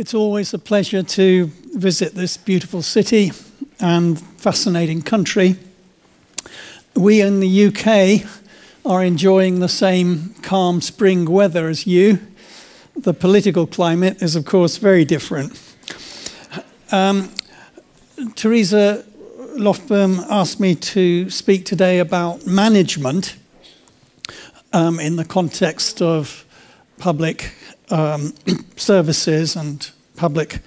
It's always a pleasure to visit this beautiful city and fascinating country. We in the UK are enjoying the same calm spring weather as you. The political climate is, of course, very different. Teresa Lofbaum asked me to speak today about management in the context of public services and public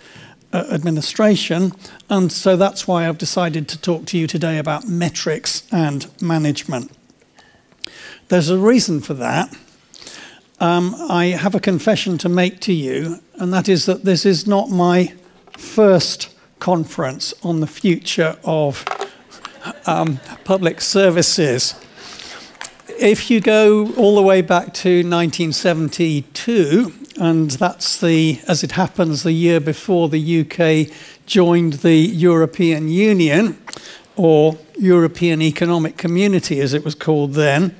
administration, and so that's why I've decided to talk to you today about metrics and management. There's a reason for that. I have a confession to make to you, and that is that this is not my first conference on the future of public services. If you go all the way back to 1972, and that's as it happens, the year before the UK joined the European Union, or European Economic Community as it was called then,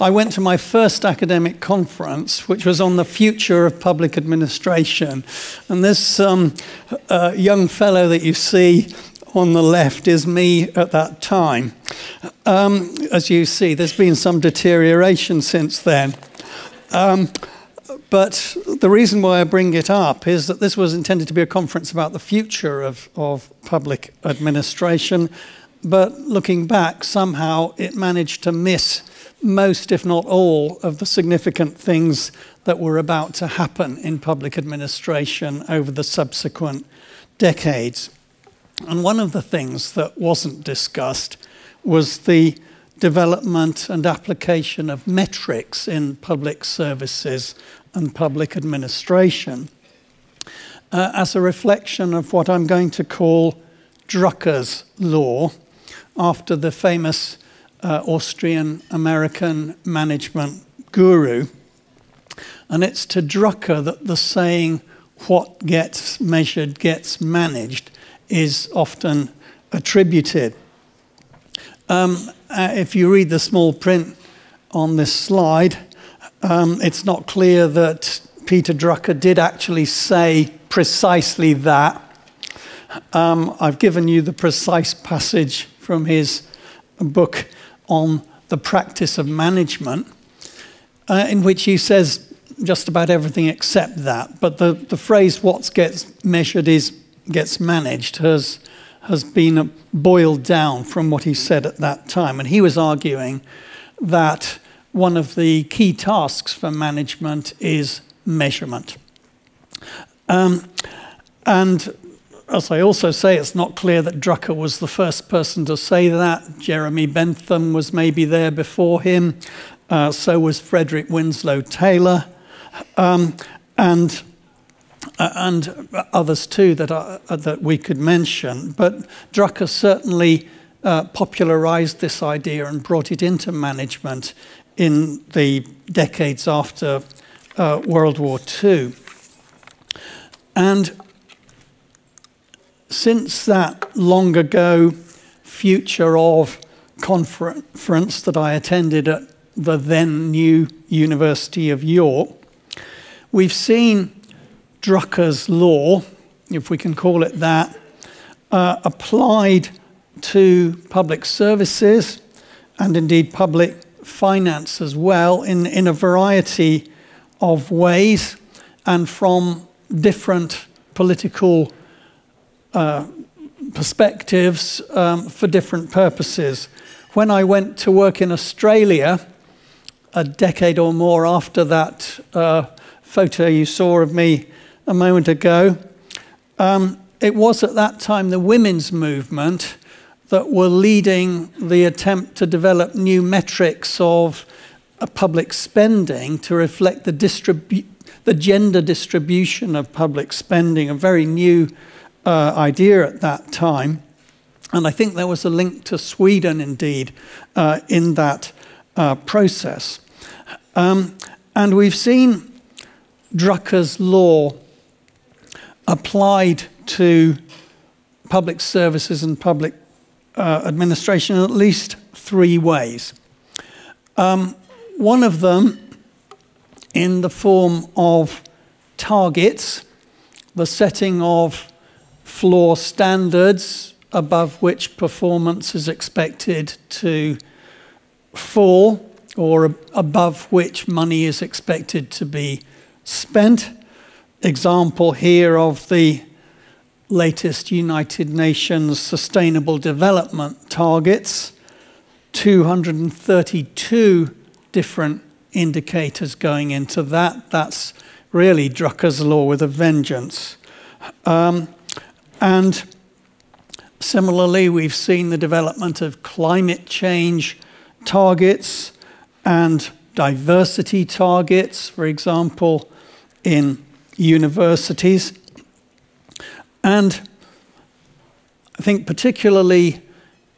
I went to my first academic conference, which was on the future of public administration. And this young fellow that you see on the left is me at that time. As you see, there's been some deterioration since then. But the reason why I bring it up is that this was intended to be a conference about the future of public administration. But looking back, somehow it managed to miss most, if not all, of the significant things that were about to happen in public administration over the subsequent decades. And one of the things that wasn't discussed was the development and application of metrics in public services and public administration as a reflection of what I'm going to call Drucker's law, after the famous Austrian-American management guru. And it's to Drucker that the saying, "what gets measured gets managed," is often attributed. If you read the small print on this slide, it's not clear that Peter Drucker did actually say precisely that. I've given you the precise passage from his book on the practice of management, in which he says just about everything except that. But the phrase "what gets measured gets managed" has been boiled down from what he said at that time. And he was arguing that one of the key tasks for management is measurement. And as I also say, it's not clear that Drucker was the first person to say that. Jeremy Bentham was maybe there before him. So was Frederick Winslow Taylor. And others too that we could mention. But Drucker certainly popularized this idea and brought it into management in the decades after World War II. And since that long ago future of conference that I attended at the then new University of York, we've seen Drucker's law, if we can call it that, applied to public services and indeed public finance as well in a variety of ways and from different political perspectives for different purposes. When I went to work in Australia, a decade or more after that photo you saw of me a moment ago, it was at that time the women's movement that were leading the attempt to develop new metrics of public spending to reflect the gender distribution of public spending, a very new idea at that time. And I think there was a link to Sweden, indeed, in that process. And we've seen Drucker's law applied to public services and public administration in at least three ways. One of them in the form of targets the setting of floor standards above which performance is expected to fall, or above which money is expected to be spent. Example here of the latest United Nations Sustainable Development Targets, 232 different indicators going into that. That's really Drucker's law with a vengeance. And similarly, we've seen the development of climate change targets and diversity targets, for example, in universities. And I think particularly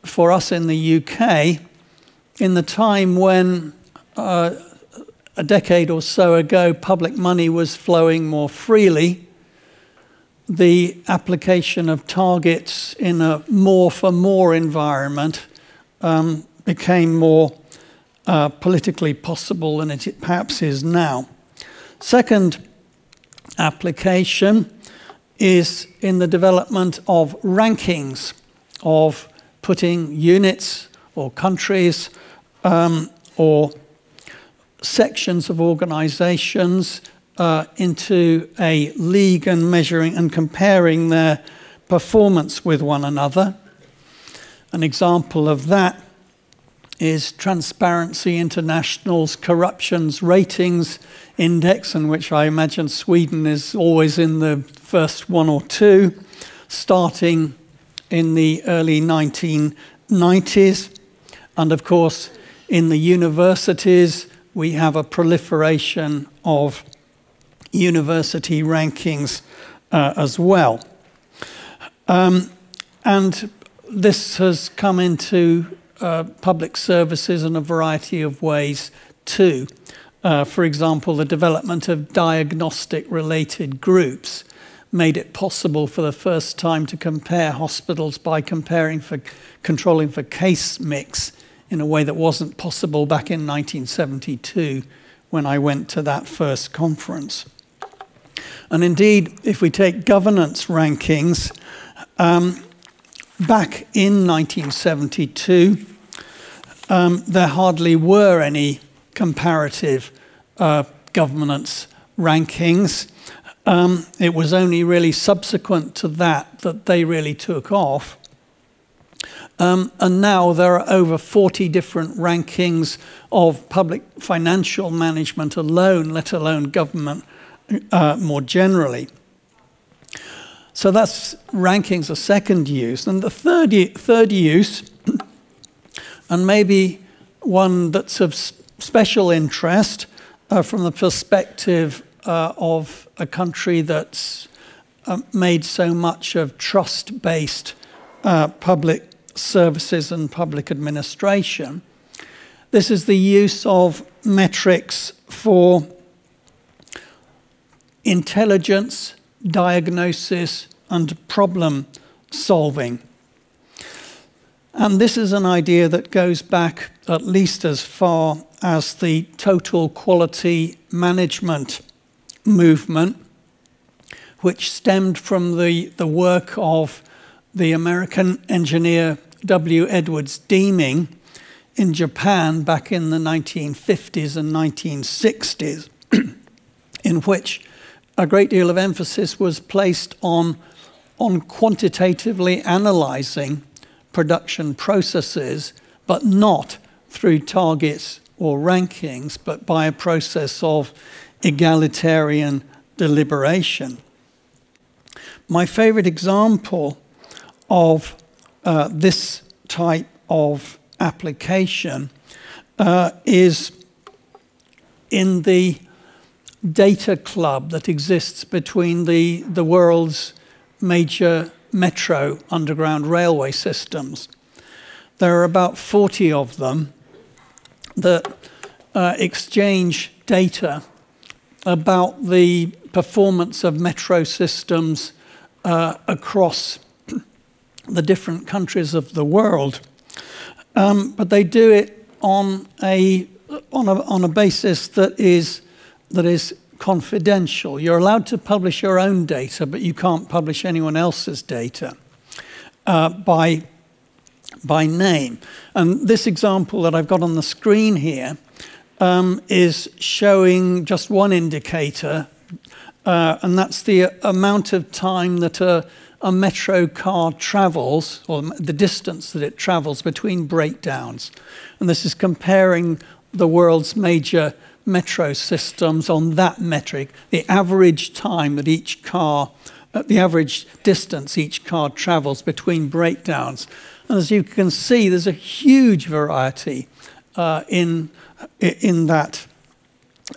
for us in the UK, in the time when a decade or so ago public money was flowing more freely, the application of targets in a more for more environment became more politically possible than it perhaps is now. Second application is in the development of rankings, of putting units or countries or sections of organizations into a league and measuring and comparing their performance with one another. An example of that is Transparency International's Corruptions Ratings Index, in which I imagine Sweden is always in the first one or two, starting in the early 1990s. And of course, in the universities, we have a proliferation of university rankings as well. And this has come into public services in a variety of ways too. For example, the development of diagnostic-related groups made it possible for the first time to compare hospitals by controlling for case mix in a way that wasn't possible back in 1972 when I went to that first conference. And indeed, if we take governance rankings, back in 1972, there hardly were any comparative governance rankings. It was only really subsequent to that that they really took off. And now there are over 40 different rankings of public financial management alone, let alone government more generally. So that's rankings, a second use. And the third use, and maybe one that's of special interest from the perspective of a country that's made so much of trust-based public services and public administration. This is the use of metrics for intelligence, diagnosis, and problem solving. And this is an idea that goes back at least as far as the total quality management movement, which stemmed from the work of the American engineer W. Edwards Deming in Japan back in the 1950s and 1960s, in which a great deal of emphasis was placed on quantitatively analyzing production processes, but not through targets or rankings, but by a process of egalitarian deliberation. My favorite example of this type of application is in the data club that exists between the world's major metro underground railway systems. There are about 40 of them that exchange data about the performance of metro systems across the different countries of the world. But they do it on a basis that is confidential. You're allowed to publish your own data, but you can't publish anyone else's data by name. And this example that I've got on the screen here is showing just one indicator, and that's the amount of time that a metro car travels, or the distance that it travels between breakdowns. And this is comparing the world's major metro systems on that metric, the average time that each car, the average distance each car travels between breakdowns. And as you can see, there's a huge variety in that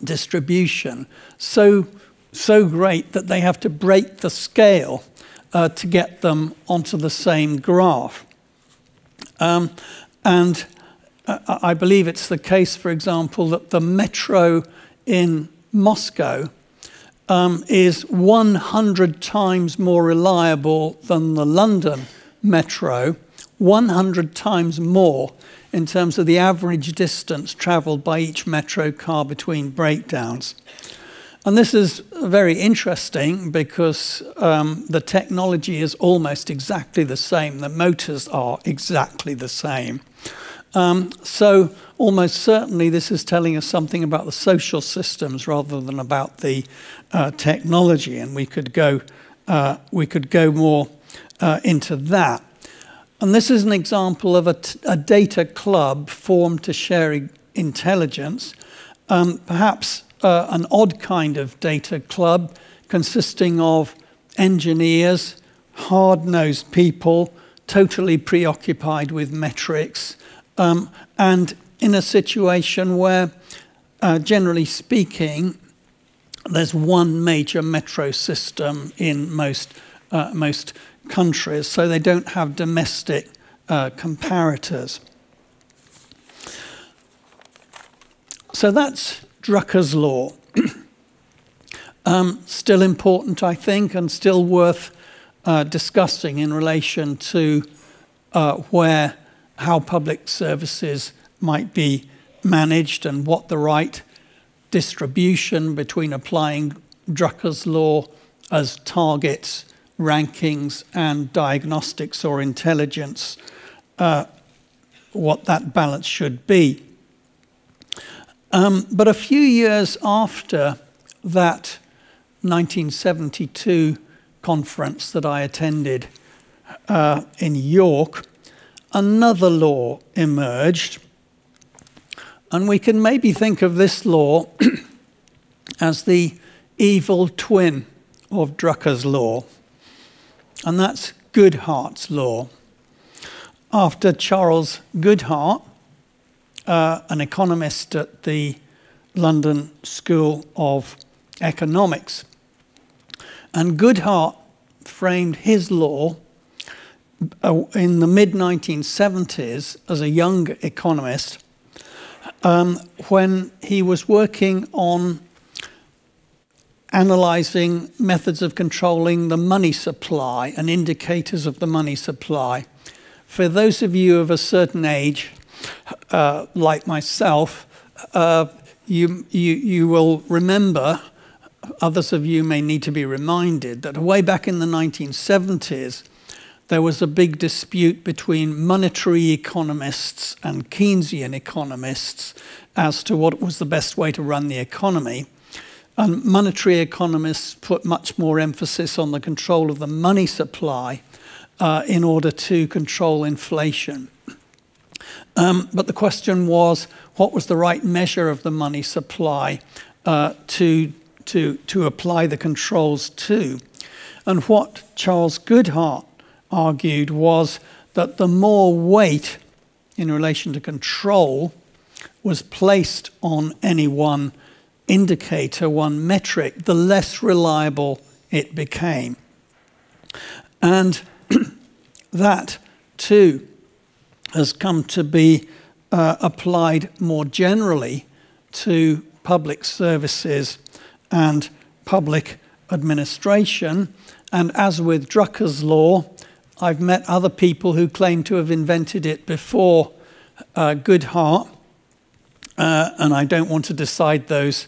distribution. So great that they have to break the scale to get them onto the same graph. And I believe it's the case, for example, that the metro in Moscow is 100 times more reliable than the London metro, 100 times more in terms of the average distance travelled by each metro car between breakdowns. And this is very interesting because the technology is almost exactly the same. The motors are exactly the same. So almost certainly this is telling us something about the social systems rather than about the technology, and we could go more into that. And this is an example of a data club formed to share intelligence, perhaps an odd kind of data club consisting of engineers, hard-nosed people, totally preoccupied with metrics, and in a situation where, generally speaking, there's one major metro system in most countries, so they don't have domestic comparators. So that's Drucker's law. Still important, I think, and still worth discussing in relation to how public services might be managed and what the right distribution between applying Drucker's law as targets, rankings, and diagnostics or intelligence, what that balance should be. But a few years after that 1972 conference that I attended in York, another law emerged. And we can maybe think of this law as the evil twin of Drucker's law. And that's Goodhart's law. After Charles Goodhart, an economist at the London School of Economics. And Goodhart framed his law in the mid-1970s as a young economist when he was working on analysing methods of controlling the money supply and indicators of the money supply. For those of you of a certain age, like myself, you will remember, others of you may need to be reminded, that way back in the 1970s, there was a big dispute between monetary economists and Keynesian economists as to what was the best way to run the economy. And monetary economists put much more emphasis on the control of the money supply in order to control inflation. But the question was, what was the right measure of the money supply to apply the controls to? And what Charles Goodhart argued was that the more weight in relation to control was placed on any one indicator, one metric, the less reliable it became. And that too has come to be applied more generally to public services and public administration. And as with Drucker's law, I've met other people who claim to have invented it before Goodhart, and I don't want to decide those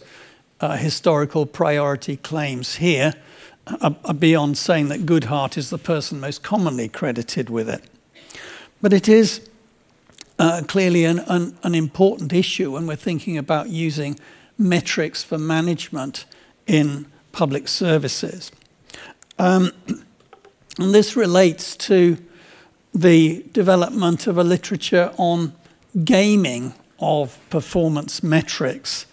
historical priority claims here, beyond saying that Goodhart is the person most commonly credited with it. But it is clearly an important issue when we're thinking about using metrics for management in public services. And this relates to the development of a literature on gaming of performance metrics.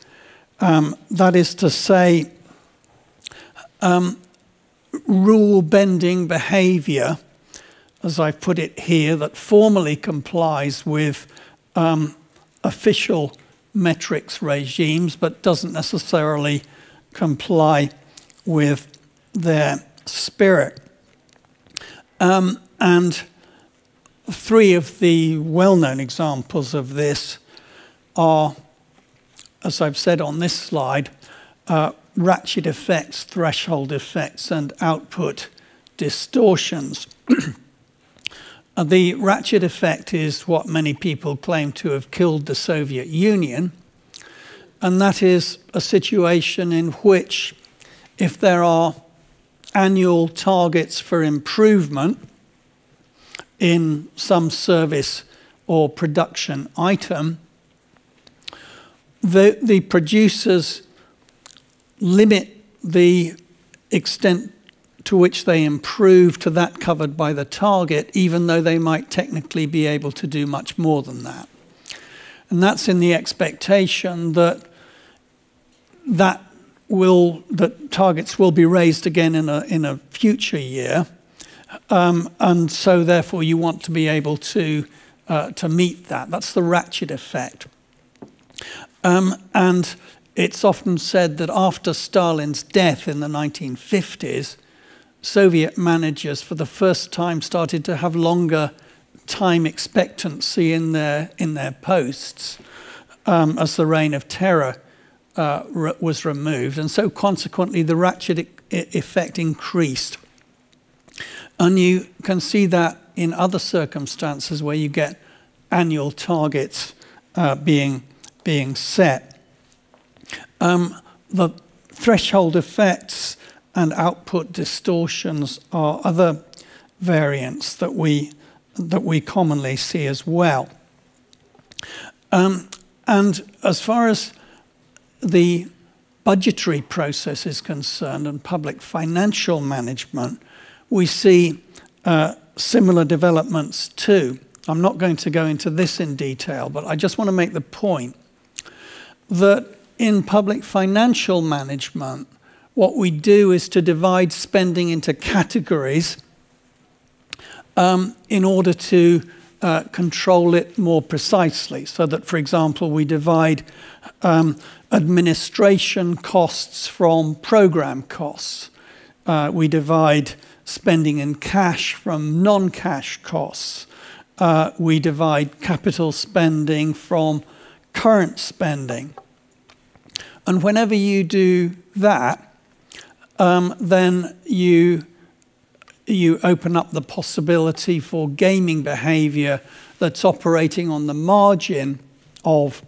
That is to say, rule-bending behaviour, as I've put it here, that formally complies with official metrics regimes, but doesn't necessarily comply with their spirit. And three of the well-known examples of this are, as I've said on this slide, ratchet effects, threshold effects, and output distortions. The ratchet effect is what many people claim to have killed the Soviet Union, and that is a situation in which, if there are annual targets for improvement in some service or production item, the producers limit the extent to which they improve to that covered by the target, even though they might technically be able to do much more than that. And that's in the expectation that targets will be raised again in a future year, and so therefore you want to be able to meet that. That's the ratchet effect. And it's often said that after Stalin's death in the 1950s, Soviet managers for the first time started to have longer time expectancy in their posts as the reign of terror was removed, and so consequently the ratchet effect increased. And you can see that in other circumstances where you get annual targets being set. The threshold effects and output distortions are other variants that we commonly see as well. And as far as the budgetary process is concerned and public financial management, we see similar developments too. I'm not going to go into this in detail, but I just want to make the point that in public financial management, what we do is to divide spending into categories in order to control it more precisely. So that, for example, we divide administration costs from program costs. We divide spending in cash from non-cash costs. We divide capital spending from current spending. And whenever you do that, then you open up the possibility for gaming behavior that's operating on the margin of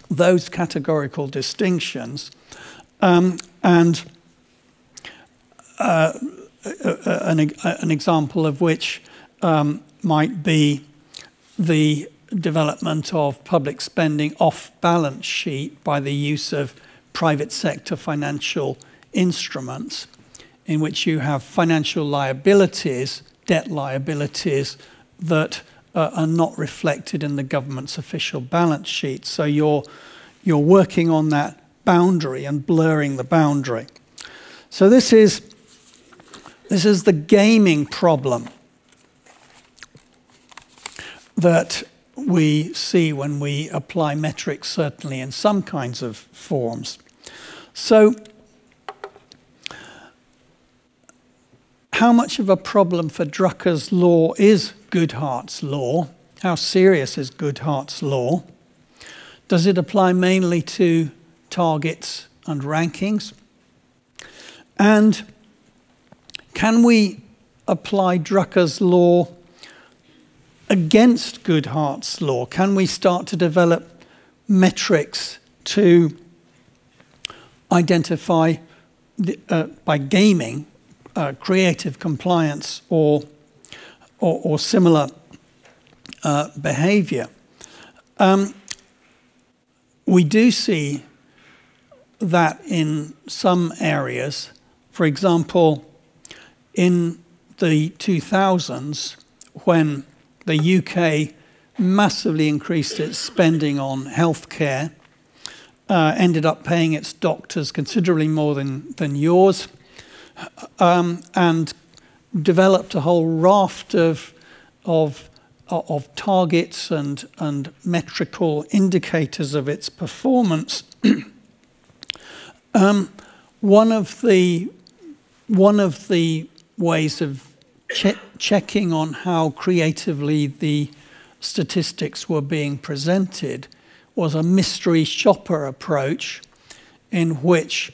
those categorical distinctions. And an example of which might be the development of public spending off balance sheet by the use of private sector financial instruments, in which you have financial liabilities, debt liabilities, that are not reflected in the government's official balance sheet. So you're working on that boundary and blurring the boundary. So this is the gaming problem that we see when we apply metrics, certainly in some kinds of forms. So how much of a problem for Drucker's law is Goodhart's law? How serious is Goodhart's law? Does it apply mainly to targets and rankings? And can we apply Drucker's law against Goodhart's law? Can we start to develop metrics to identify by gaming creative compliance or similar behavior. We do see that in some areas. For example, in the 2000s, when the UK massively increased its spending on healthcare, ended up paying its doctors considerably more than yours, and developed a whole raft of targets and metrical indicators of its performance. One of the ways of checking on how creatively the statistics were being presented was a mystery shopper approach, in which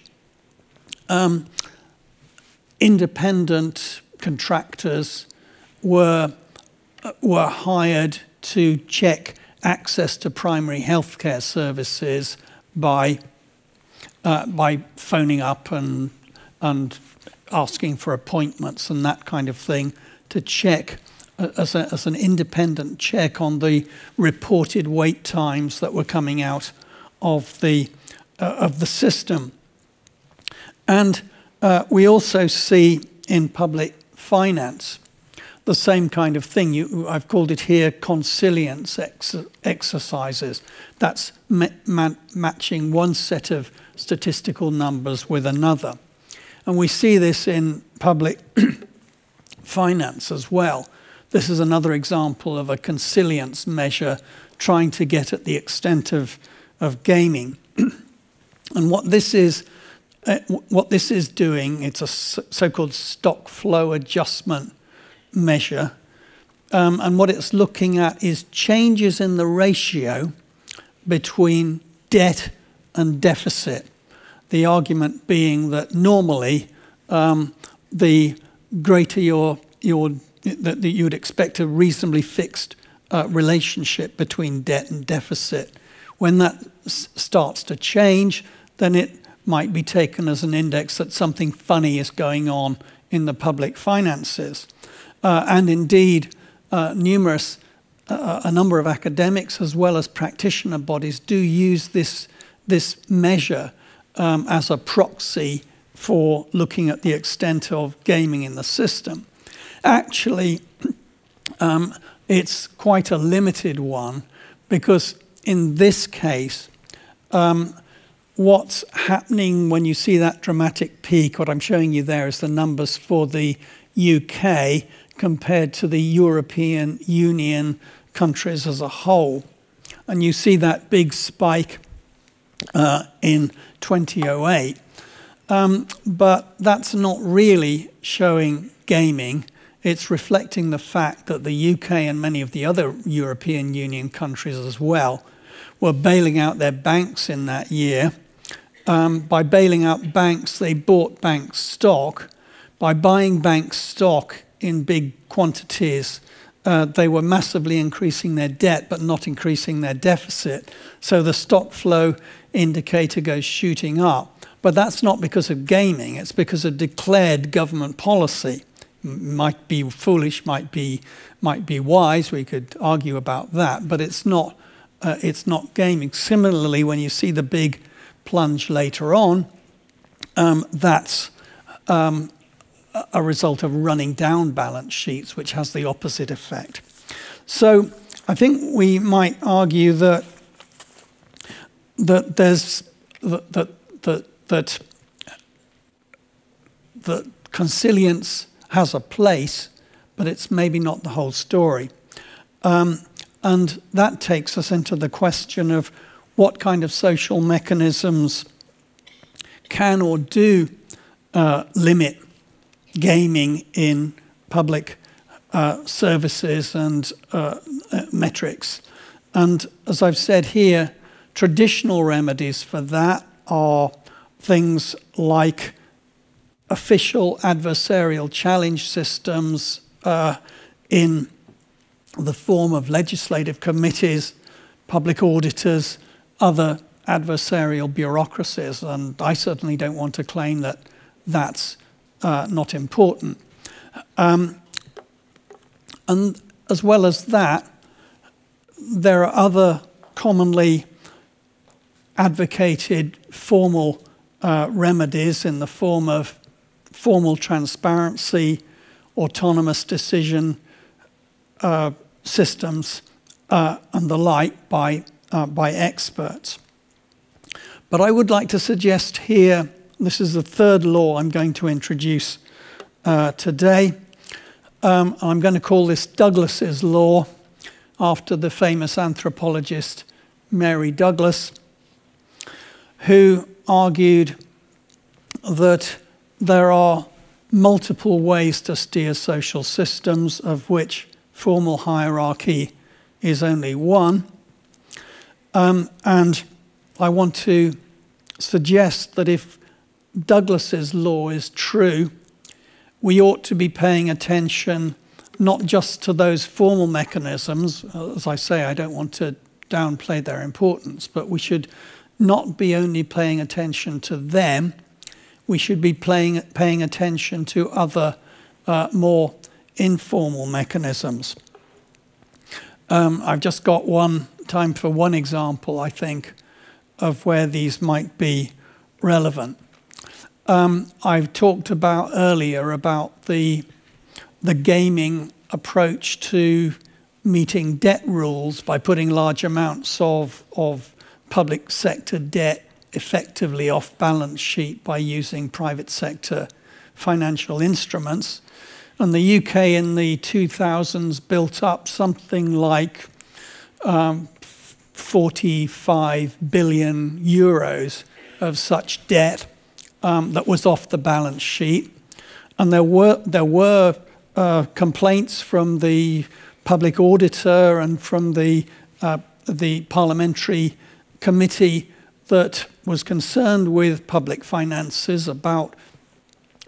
independent contractors were hired to check access to primary healthcare services by phoning up and asking for appointments and that kind of thing, to check as an independent check on the reported wait times that were coming out of the system. And we also see in public finance the same kind of thing. I've called it here consilience exercises. That's matching one set of statistical numbers with another. And we see this in public finance as well. This is another example of a consilience measure trying to get at the extent of gaming. And what this is doing, it's a so-called stock flow adjustment measure. And what it's looking at is changes in the ratio between debt and deficit. The argument being that normally the greater that you would expect a reasonably fixed relationship between debt and deficit. When that starts to change, then it might be taken as an index that something funny is going on in the public finances. And indeed, a number of academics as well as practitioner bodies do use this measure as a proxy for looking at the extent of gaming in the system. Actually, it's quite a limited one, because in this case, what's happening when you see that dramatic peak, what I'm showing you there is the numbers for the UK compared to the European Union countries as a whole. And you see that big spike in 2008. But that's not really showing gaming. It's reflecting the fact that the UK and many of the other European Union countries as well were bailing out their banks in that year. By bailing out banks, they bought bank stock. By buying bank stock in big quantities, they were massively increasing their debt but not increasing their deficit. So the stock flow indicator goes shooting up. But that's not because of gaming, it's because of declared government policy. Might be foolish, might be wise, we could argue about that, but it's not gaming. Similarly, when you see the big plunge later on, that's a result of running down balance sheets, which has the opposite effect. So I think we might argue that consilience has a place, but it's maybe not the whole story. And that takes us into the question of what kind of social mechanisms can or do limit gaming in public services and metrics. And as I've said here, traditional remedies for that are things like official adversarial challenge systems in the form of legislative committees, public auditors, other adversarial bureaucracies, and I certainly don't want to claim that that's not important. And as well as that, there are other commonly advocated formal remedies in the form of formal transparency, autonomous decision systems, and the like by experts. But I would like to suggest here, this is the third law I'm going to introduce today. I'm going to call this Douglas's law, after the famous anthropologist Mary Douglas, who argued that there are multiple ways to steer social systems, of which formal hierarchy is only one. And I want to suggest that if Douglas's law is true, we ought to be paying attention not just to those formal mechanisms. As I say, I don't want to downplay their importance, but we should not be only paying attention to them. We should be paying attention to other more informal mechanisms. I've just got time for one example, I think, of where these might be relevant. I've talked about earlier about the gaming approach to meeting debt rules by putting large amounts of public sector debt effectively off balance sheet by using private sector financial instruments. And the UK in the 2000s built up something like 45 billion euros of such debt that was off the balance sheet. And there were complaints from the public auditor and from the parliamentary committee that was concerned with public finances about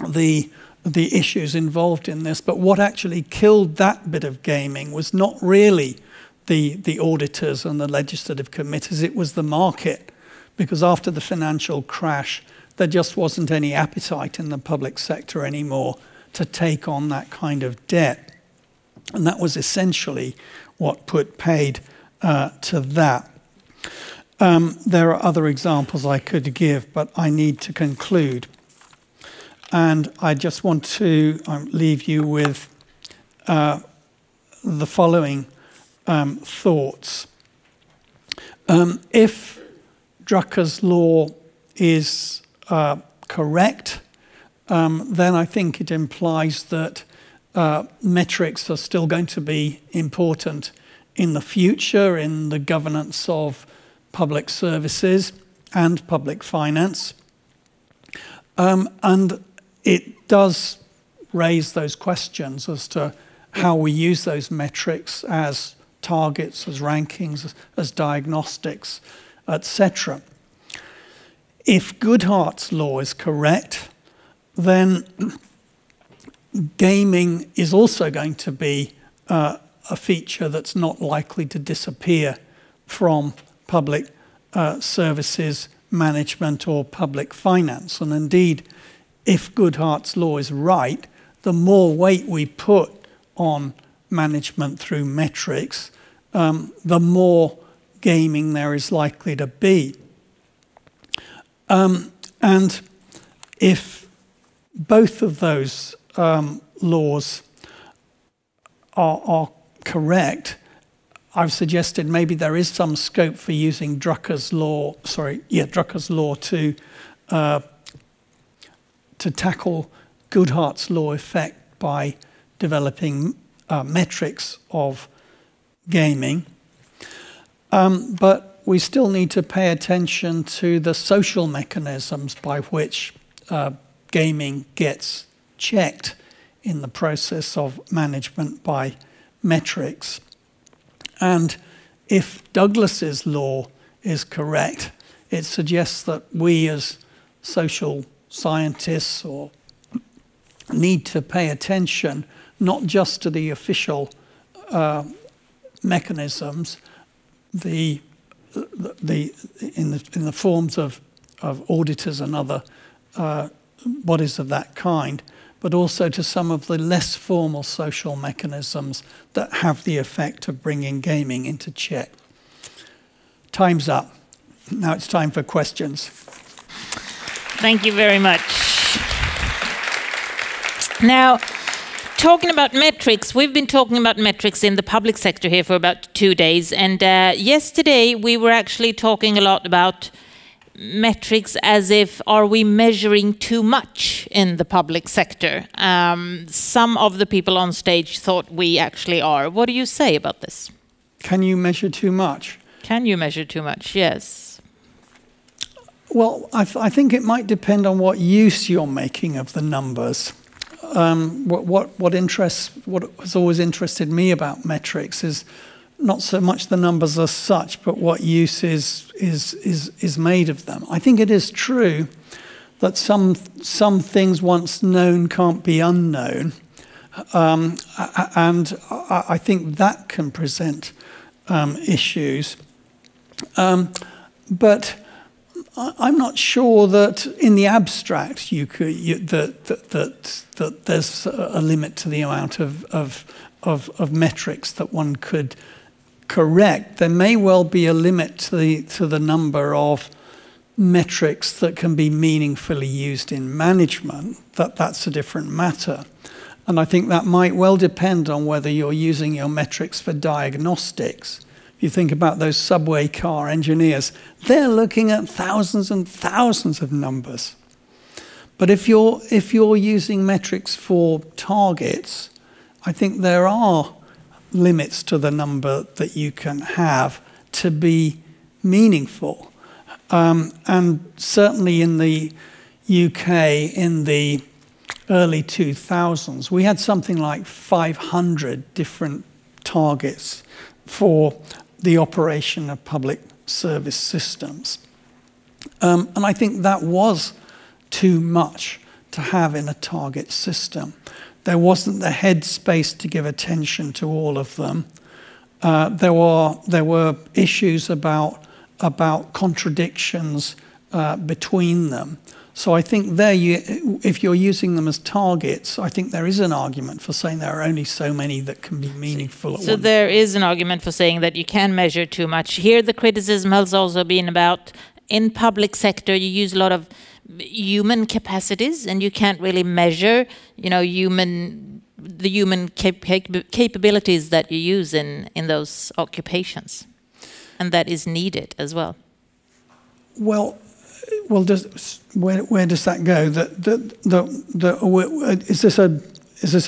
the issues involved in this. But what actually killed that bit of gaming was not really the auditors and the legislative committees, it was the market. Because after the financial crash, there just wasn't any appetite in the public sector anymore to take on that kind of debt. And that was essentially what put paid to that. There are other examples I could give, but I need to conclude. And I just want to leave you with the following thoughts. If Drucker's law is correct, then I think it implies that metrics are still going to be important in the future in the governance of public services and public finance. And it does raise those questions as to how we use those metrics as targets, as rankings, as diagnostics, etc. If Goodhart's law is correct, then gaming is also going to be a feature that's not likely to disappear from public services management or public finance. And indeed, if Goodhart's law is right, the more weight we put on management through metrics, the more gaming there is likely to be. And if both of those laws are correct, I've suggested maybe there is some scope for using Drucker's law to tackle Goodhart's law effect by developing metrics of gaming. But we still need to pay attention to the social mechanisms by which gaming gets checked in the process of management by metrics. And if Douglas's law is correct, it suggests that we as social scientists need to pay attention not just to the official mechanisms, the in the forms of auditors and other bodies of that kind, but also to some of the less formal social mechanisms that have the effect of bringing gaming into check. Time's up. Now it's time for questions. Thank you very much. Now, talking about metrics, we've been talking about metrics in the public sector here for about 2 days, and yesterday we were actually talking a lot about metrics as if, are we measuring too much in the public sector? Some of the people on stage thought we actually are. What do you say about this? Can you measure too much? Can you measure too much? Yes. Well, I think it might depend on what use you're making of the numbers. What has always interested me about metrics is not so much the numbers as such, but what use is made of them. I think it is true that some things once known can't be unknown, and I think that can present issues. But I'm not sure that in the abstract that there's a limit to the amount of metrics that one could correct. There may well be a limit to the number of metrics that can be meaningfully used in management. That's a different matter. And I think that might well depend on whether you're using your metrics for diagnostics. You think about those subway car engineers, they're looking at thousands and thousands of numbers. But if you're using metrics for targets, I think there are limits to the number that you can have to be meaningful. And certainly in the UK in the early 2000s, we had something like 500 different targets for the operation of public service systems. And I think that was too much to have in a target system. There wasn't the headspace to give attention to all of them. There were issues about contradictions between them. So I think if you're using them as targets, I think there is an argument for saying there are only so many that can be meaningful. So there is an argument for saying that you can measure too much. Here the criticism has also been about, in public sector, you use a lot of human capacities and you can't really measure, the human capabilities that you use in those occupations. And that is needed as well. Well, where does that go? Is this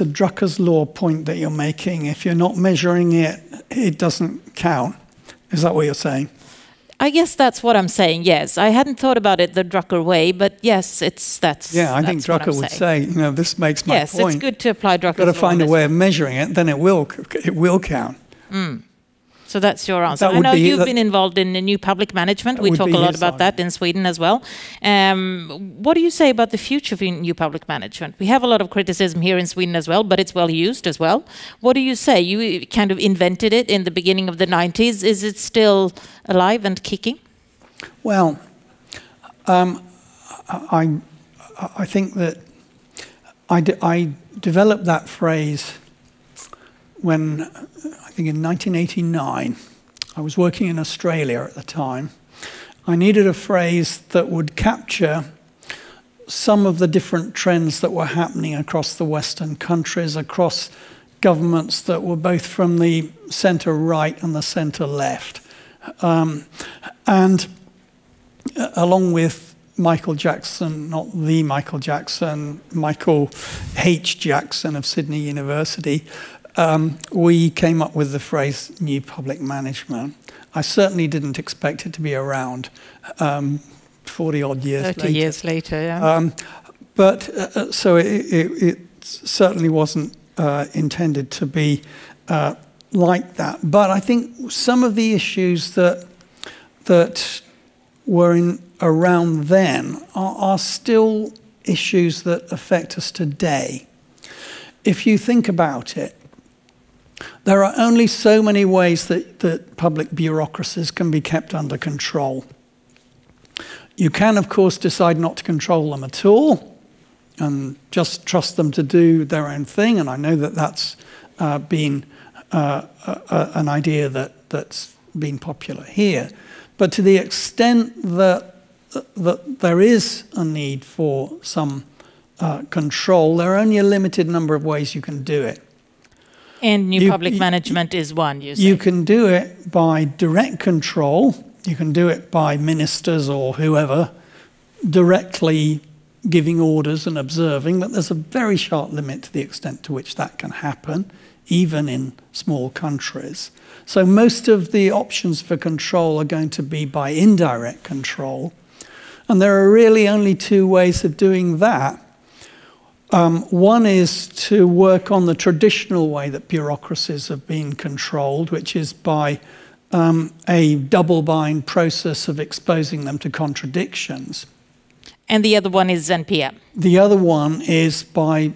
a Drucker's law point that you're making? If you're not measuring it, it doesn't count. Is that what you're saying? I guess that's what I'm saying. Yes, I hadn't thought about it the Drucker way, but yes, that's. Yeah, I think Drucker would say, this makes my point. Yes, it's good to apply Drucker's law. Got to find a way of measuring it, then it will count. Mm. So that's your answer. I know you've been involved in new public management. We talk a lot about that in Sweden as well. What do you say about the future of new public management? We have a lot of criticism here in Sweden as well, but it's well used as well. What do you say? You kind of invented it in the beginning of the 90s. Is it still alive and kicking? Well, I think that I developed that phrase when, I think in 1989, I was working in Australia at the time. I needed a phrase that would capture some of the different trends that were happening across the Western countries, across governments that were both from the centre right and the centre left. And along with Michael Jackson, not the Michael Jackson, Michael H. Jackson of Sydney University, we came up with the phrase new public management. I certainly didn't expect it to be around 40-odd years later. 30 years later, yeah. So it certainly wasn't intended to be like that. But I think some of the issues that were around then are still issues that affect us today. If you think about it, There are only so many ways that public bureaucracies can be kept under control. You can, of course, decide not to control them at all and just trust them to do their own thing. And I know that that's been an idea that's been popular here. But to the extent that there is a need for some control, there are only a limited number of ways you can do it. And new public management is one, you say? You can do it by direct control. You can do it by ministers or whoever directly giving orders and observing, but there's a very sharp limit to the extent to which that can happen, even in small countries. So most of the options for control are going to be by indirect control. And there are really only two ways of doing that. One is to work on the traditional way that bureaucracies have been controlled, which is by a double-bind process of exposing them to contradictions. And the other one is NPM. The other one is by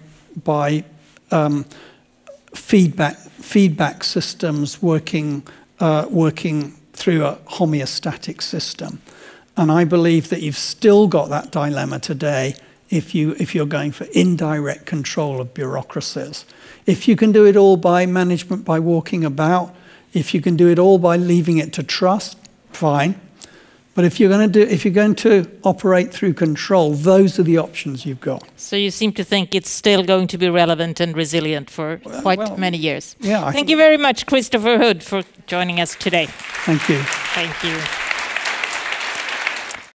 feedback systems working through a homeostatic system. And I believe that you've still got that dilemma today if you're going for indirect control of bureaucracies. If you can do it all by management, by walking about, if you can do it all by leaving it to trust, fine. But if you're going to operate through control, those are the options you've got. So you seem to think it's still going to be relevant and resilient for quite many years. Yeah. Thank you very much, Christopher Hood, for joining us today. Thank you. Thank you.